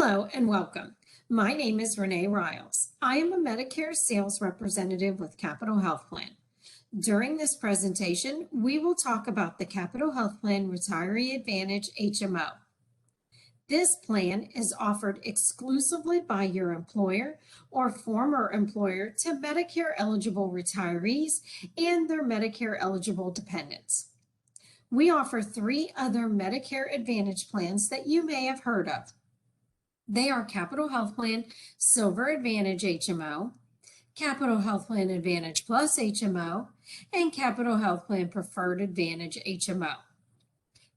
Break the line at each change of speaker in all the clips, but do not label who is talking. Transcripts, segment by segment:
Hello and welcome. My name is Renee Riles. I am a Medicare sales representative with Capital Health Plan. During this presentation, we will talk about the Capital Health Plan Retiree Advantage HMO. This plan is offered exclusively by your employer or former employer to Medicare eligible retirees and their Medicare eligible dependents. We offer 3 other Medicare Advantage plans that you may have heard of. They are Capital Health Plan Silver Advantage HMO, Capital Health Plan Advantage Plus HMO, and Capital Health Plan Preferred Advantage HMO.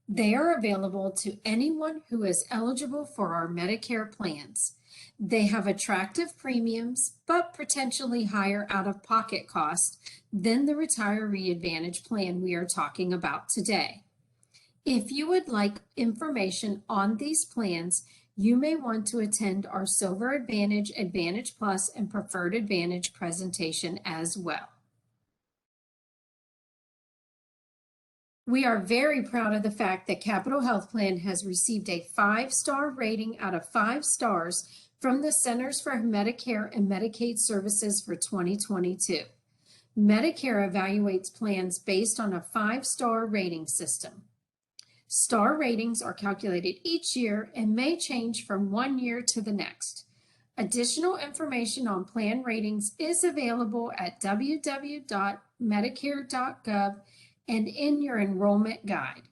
They are available to anyone who is eligible for our Medicare plans. They have attractive premiums, but potentially higher out-of-pocket costs than the Retiree Advantage plan we are talking about today. If you would like information on these plans, you may want to attend our Silver Advantage, Advantage Plus, and Preferred Advantage presentation as well. We are very proud of the fact that Capital Health Plan has received a 5-star rating out of 5 stars from the Centers for Medicare and Medicaid Services for 2022. Medicare evaluates plans based on a 5-star rating system. Star ratings are calculated each year and may change from one year to the next. Additional information on plan ratings is available at www.medicare.gov and in your enrollment guide.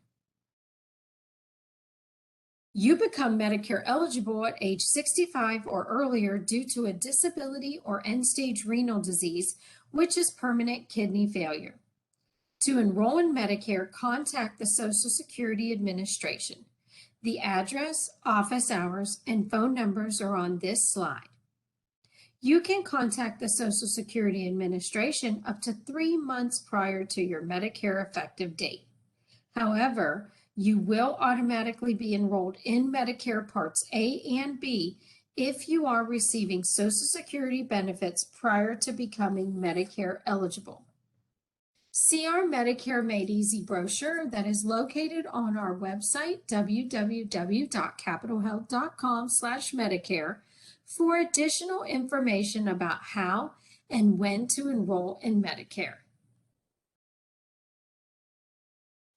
You become Medicare eligible at age 65 or earlier due to a disability or end-stage renal disease, which is permanent kidney failure. To enroll in Medicare, contact the Social Security Administration. The address, office hours, and phone numbers are on this slide. You can contact the Social Security Administration up to 3 months prior to your Medicare effective date. However, you will automatically be enrolled in Medicare Parts A and B if you are receiving Social Security benefits prior to becoming Medicare eligible. See our Medicare Made Easy brochure that is located on our website, www.capitalhealth.com/Medicare, for additional information about how and when to enroll in Medicare.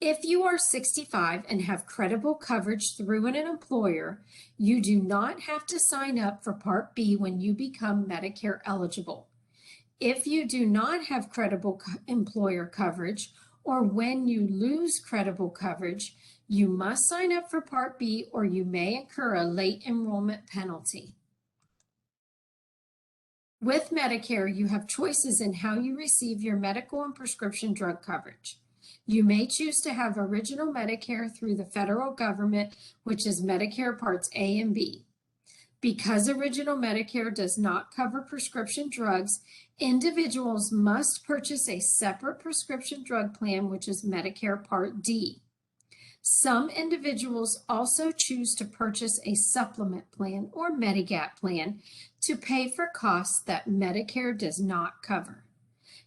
If you are 65 and have credible coverage through an employer, you do not have to sign up for Part B when you become Medicare eligible. If you do not have credible employer coverage, or when you lose credible coverage, you must sign up for Part B or you may incur a late enrollment penalty. With Medicare, you have choices in how you receive your medical and prescription drug coverage. You may choose to have Original Medicare through the federal government, which is Medicare Parts A and B. Because Original Medicare does not cover prescription drugs, individuals must purchase a separate prescription drug plan, which is Medicare Part D. Some individuals also choose to purchase a supplement plan or Medigap plan to pay for costs that Medicare does not cover.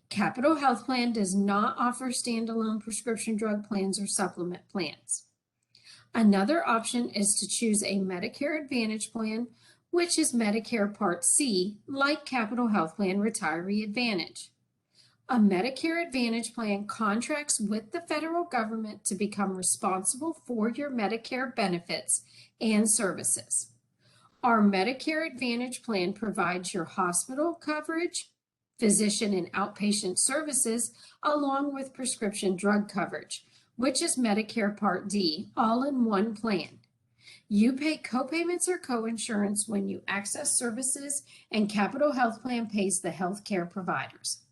Capital Health Plan does not offer standalone prescription drug plans or supplement plans. Another option is to choose a Medicare Advantage plan, which is Medicare Part C, like Capital Health Plan Retiree Advantage. A Medicare Advantage plan contracts with the federal government to become responsible for your Medicare benefits and services. Our Medicare Advantage plan provides your hospital coverage, physician and outpatient services, along with prescription drug coverage, which is Medicare Part D, all in one plan. You pay copayments or coinsurance when you access services, and Capital Health Plan pays the healthcare providers.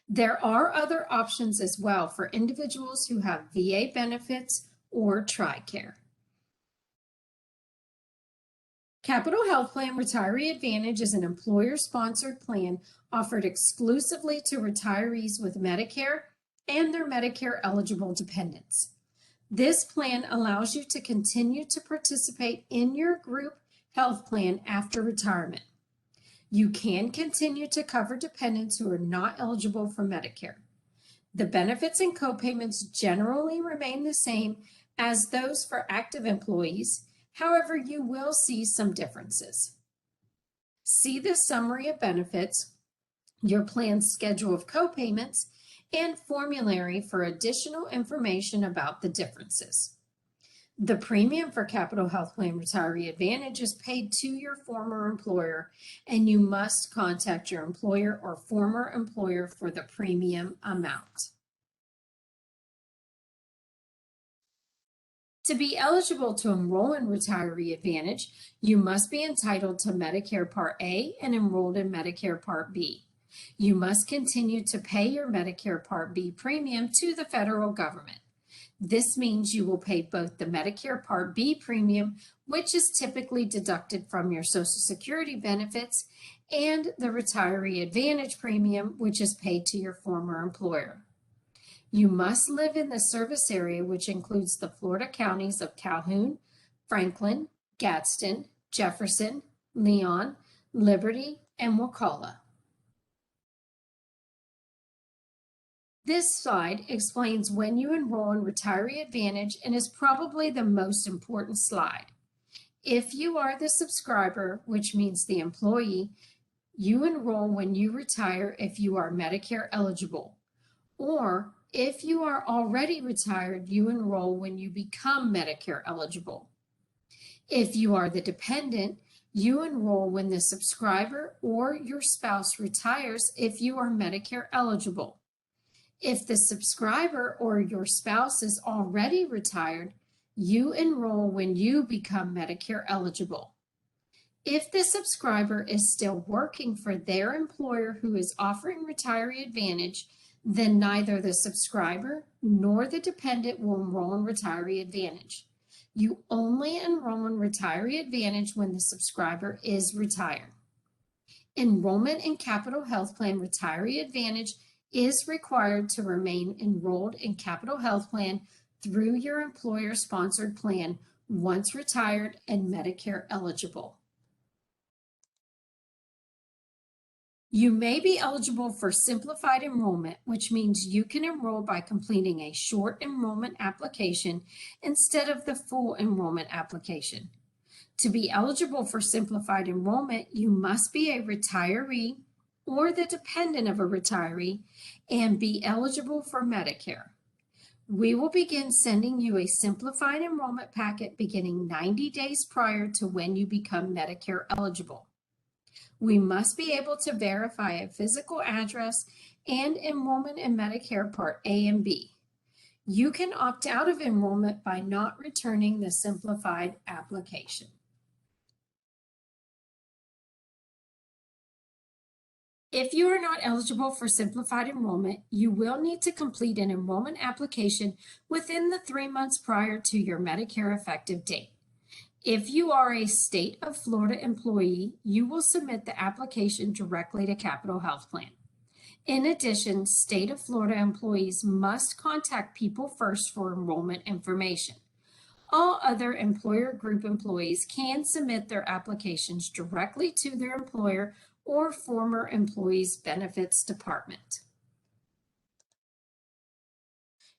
There are other options as well for individuals who have VA benefits or TRICARE. Capital Health Plan Retiree Advantage is an employer-sponsored plan offered exclusively to retirees with Medicare and their Medicare-eligible dependents. This plan allows you to continue to participate in your group health plan after retirement. You can continue to cover dependents who are not eligible for Medicare. The benefits and copayments generally remain the same as those for active employees. However, you will see some differences. See the summary of benefits, your plan's schedule of copayments, and formulary for additional information about the differences. The premium for Capital Health Plan Retiree Advantage is paid to your former employer, and you must contact your employer or former employer for the premium amount. To be eligible to enroll in Retiree Advantage, you must be entitled to Medicare Part A and enrolled in Medicare Part B. You must continue to pay your Medicare Part B premium to the federal government. This means you will pay both the Medicare Part B premium, which is typically deducted from your Social Security benefits, and the Retiree Advantage premium, which is paid to your former employer. You must live in the service area, which includes the Florida counties of Calhoun, Franklin, Gadsden, Jefferson, Leon, Liberty, and Wakulla. This slide explains when you enroll in Retiree Advantage and is probably the most important slide. If you are the subscriber, which means the employee, you enroll when you retire if you are Medicare eligible. Or if you are already retired, you enroll when you become Medicare eligible. If you are the dependent, you enroll when the subscriber or your spouse retires if you are Medicare eligible. If the subscriber or your spouse is already retired, you enroll when you become Medicare eligible. If the subscriber is still working for their employer who is offering Retiree Advantage, then neither the subscriber nor the dependent will enroll in Retiree Advantage. You only enroll in Retiree Advantage when the subscriber is retired. Enrollment in Capital Health Plan Retiree Advantage is required to remain enrolled in Capital Health Plan through your employer-sponsored plan once retired and Medicare eligible. You may be eligible for simplified enrollment, which means you can enroll by completing a short enrollment application instead of the full enrollment application. To be eligible for simplified enrollment, you must be a retiree or the dependent of a retiree and be eligible for Medicare. We will begin sending you a simplified enrollment packet beginning 90 days prior to when you become Medicare eligible. We must be able to verify a physical address and enrollment in Medicare Part A and B. You can opt out of enrollment by not returning the simplified application. If you are not eligible for simplified enrollment, you will need to complete an enrollment application within the 3 months prior to your Medicare effective date. If you are a state of Florida employee, you will submit the application directly to Capital Health Plan. In addition, state of Florida employees must contact People First for enrollment information. All other employer group employees can submit their applications directly to their employer or former employees' benefits department.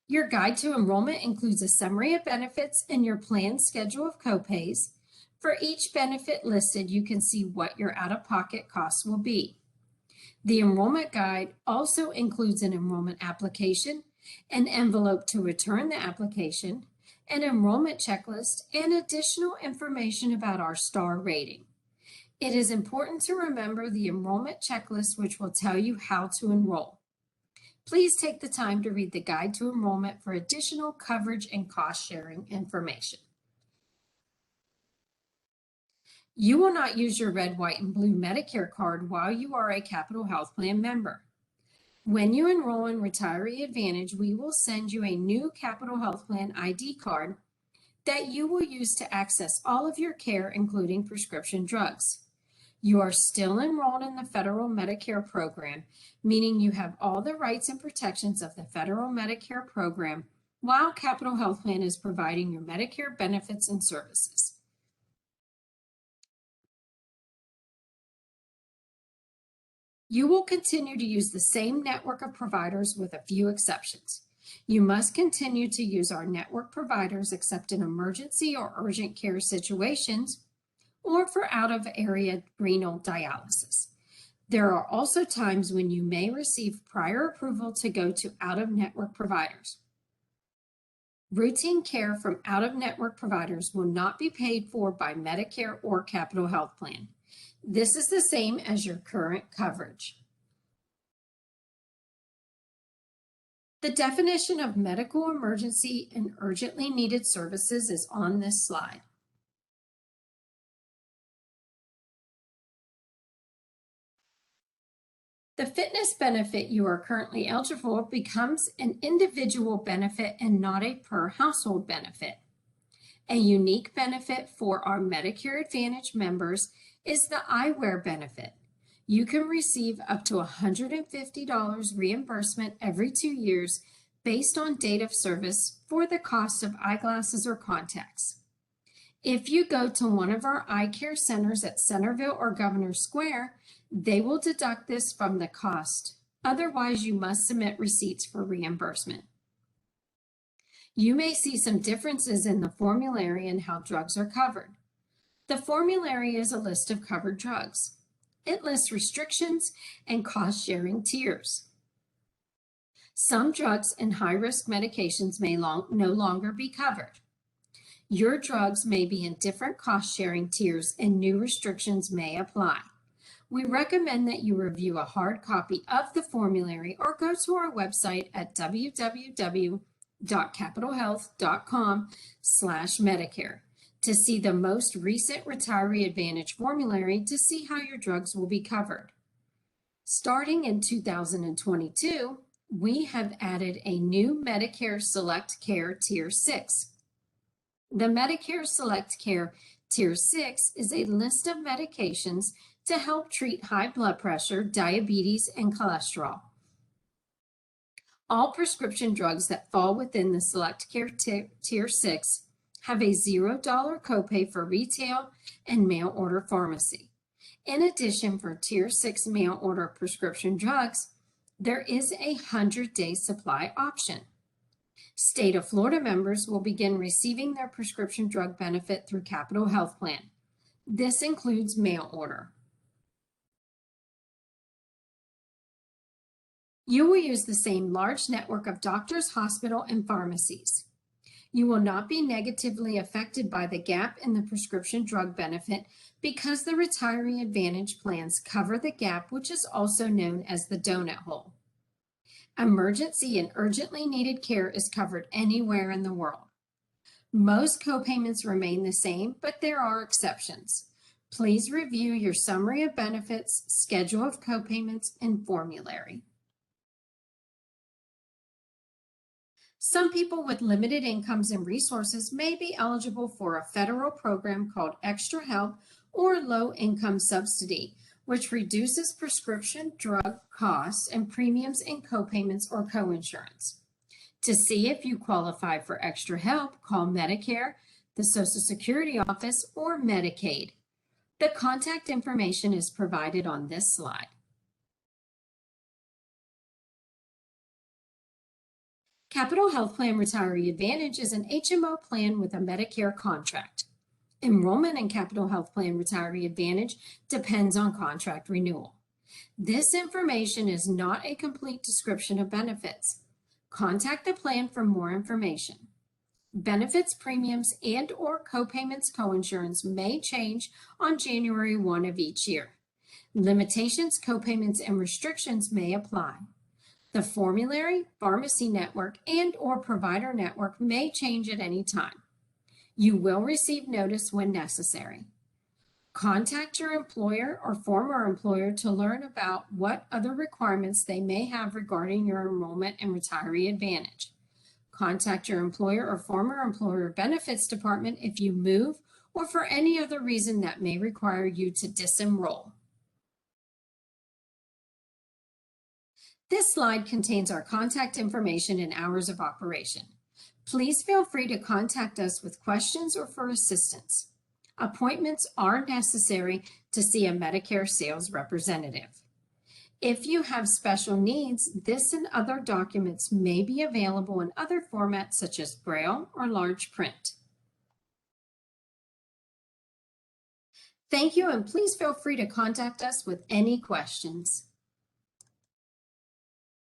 Your guide to enrollment includes a summary of benefits and your planned schedule of copays. For each benefit listed, you can see what your out-of-pocket costs will be. The enrollment guide also includes an enrollment application, an envelope to return the application, an enrollment checklist, and additional information about our star rating. It is important to remember the enrollment checklist, which will tell you how to enroll. Please take the time to read the Guide to Enrollment for additional coverage and cost-sharing information. You will not use your red, white, and blue Medicare card while you are a Capital Health Plan member. When you enroll in Retiree Advantage, we will send you a new Capital Health Plan ID card that you will use to access all of your care, including prescription drugs. You are still enrolled in the federal Medicare program, meaning you have all the rights and protections of the federal Medicare program while Capital Health Plan is providing your Medicare benefits and services. You will continue to use the same network of providers with a few exceptions. You must continue to use our network providers except in emergency or urgent care situations or for out-of-area renal dialysis. There are also times when you may receive prior approval to go to out-of-network providers. Routine care from out-of-network providers will not be paid for by Medicare or Capital Health Plan. This is the same as your current coverage. The definition of medical emergency and urgently needed services is on this slide. The fitness benefit you are currently eligible for becomes an individual benefit and not a per household benefit. A unique benefit for our Medicare Advantage members is the eyewear benefit. You can receive up to $150 reimbursement every 2 years based on date of service for the cost of eyeglasses or contacts. If you go to one of our eye care centers at Centerville or Governor Square, they will deduct this from the cost. Otherwise, you must submit receipts for reimbursement. You may see some differences in the formulary and how drugs are covered. The formulary is a list of covered drugs. It lists restrictions and cost-sharing tiers. Some drugs and high-risk medications may no longer be covered. Your drugs may be in different cost-sharing tiers and new restrictions may apply. We recommend that you review a hard copy of the formulary or go to our website at www.capitalhealth.com/Medicare to see the most recent Retiree Advantage formulary to see how your drugs will be covered. Starting in 2022, we have added a new Medicare Select Care Tier 6. The Medicare Select Care Tier 6 is a list of medications to help treat high blood pressure, diabetes, and cholesterol. All prescription drugs that fall within the Select Care Tier 6 have a $0 copay for retail and mail order pharmacy. In addition, for Tier 6 mail order prescription drugs, there is a 100-day supply option. State of Florida members will begin receiving their prescription drug benefit through Capital Health Plan. This includes mail order. You will use the same large network of doctors, hospital, and pharmacies. You will not be negatively affected by the gap in the prescription drug benefit because the Retiree Advantage plans cover the gap, which is also known as the donut hole. Emergency and urgently needed care is covered anywhere in the world. Most copayments remain the same, but there are exceptions. Please review your summary of benefits, schedule of copayments, and formulary. Some people with limited incomes and resources may be eligible for a federal program called Extra Help or Low Income Subsidy, which reduces prescription drug costs and premiums and copayments or coinsurance. To see if you qualify for Extra Help, call Medicare, the Social Security Office, or Medicaid. The contact information is provided on this slide. Capital Health Plan Retiree Advantage is an HMO plan with a Medicare contract. Enrollment in Capital Health Plan Retiree Advantage depends on contract renewal. This information is not a complete description of benefits. Contact the plan for more information. Benefits, premiums, and/or copayments, coinsurance may change on January 1 of each year. Limitations, copayments, and restrictions may apply. The formulary, pharmacy network, and/or provider network may change at any time. You will receive notice when necessary. Contact your employer or former employer to learn about what other requirements they may have regarding your enrollment in Retiree Advantage. Contact your employer or former employer benefits department if you move or for any other reason that may require you to disenroll. This slide contains our contact information and hours of operation. Please feel free to contact us with questions or for assistance. Appointments are necessary to see a Medicare sales representative. If you have special needs, this and other documents may be available in other formats such as Braille or large print. Thank you, and please feel free to contact us with any questions.